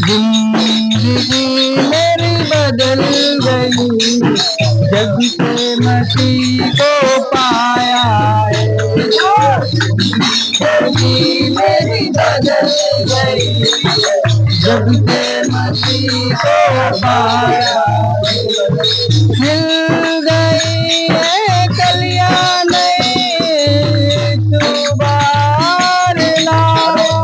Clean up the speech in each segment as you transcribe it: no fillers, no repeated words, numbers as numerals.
जिंदगी मेरी बदल गई जब से मसीह को पाया है। जिंदगी मेरी बदल गई जब से मसीह को पाया। मिल गई है कलियां नई दोबार लाया।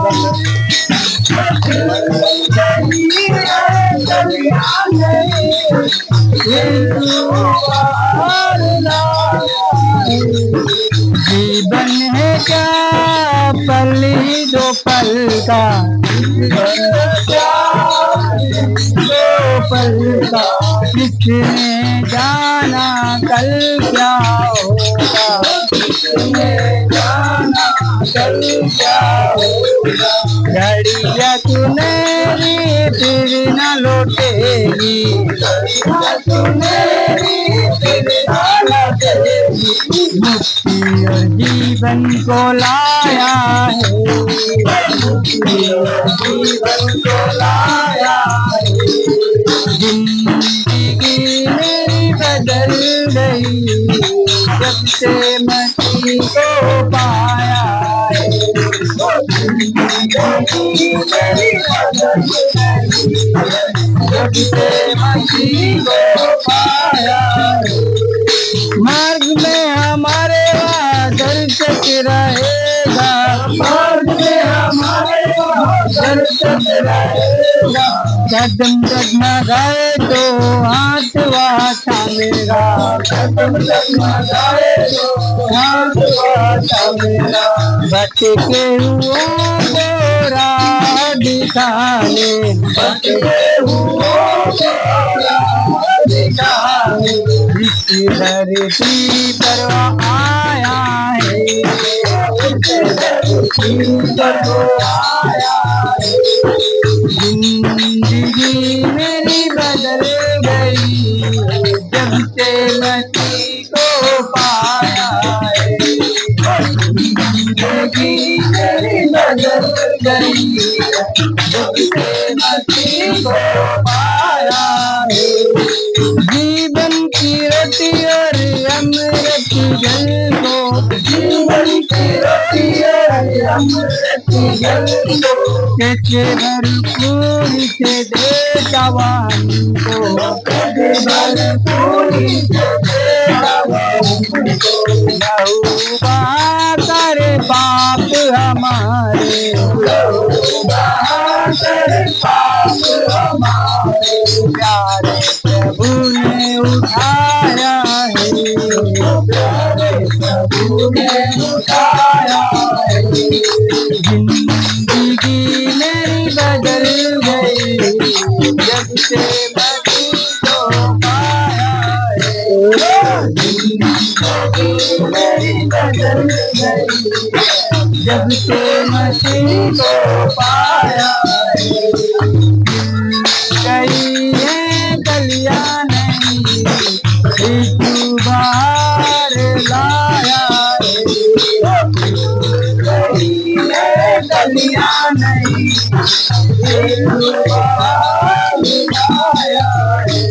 जीवन है क्या पल दो पल का, दो पल का किसने जाना कल क्या होगा, किसने जाना कल क्या होगा। घड़ियाँ सुनहरी फिर न लौटेगी, घड़ियाँ सुनहरी फिर न लौटेगी। मुक्ति और जीवन को लाया है, मुक्ति और जीवन को लाया है। जिंदगी मेरी बदल गई जब से मसीह को पाया है। जिंदगी मेरी बदल गई जब से मसीह को पाया है। मार्ग में हमारे दर्शक रहेगा, मार्ग में हमारे दर्शक रहेगा। कदम डगमगाए तो हाथ वहाँ थामेगा, कदम डगमगाए तो हाथ वहाँ थामेगा। भटके हुओं को राह दिखाने, भटके हुओं को राह दिखाने इस धरती पर आया है, इस धरती पर आया है। जिंदगी मेरी बदल गई जब से मसीह को पाया है। जिंदगी मेरी बदल गई जब से मसीह को पाया है। जीवन की रोटी और अमृत जल को, जीवन की रोटी और अमृत जल को कैसे भरपूर से दे जवान को, कैसे भरपूर से दे जवान को। लहू बहाकर पाप हमारे, लहू बहाकर पाप हमारे प्यारे प्रभु ने उठाया है, प्यारे प्रभु ने उठाया है। जिंदगी मेरी बदल गई जब से मसीह को पाया है। जिंदगी मेरी बदल गई जब से मसीह को पाया है। गई है कलियां नहीं यीशु बाहर लाया है। गई है कलियां नहीं यीशु बाहर लाया है।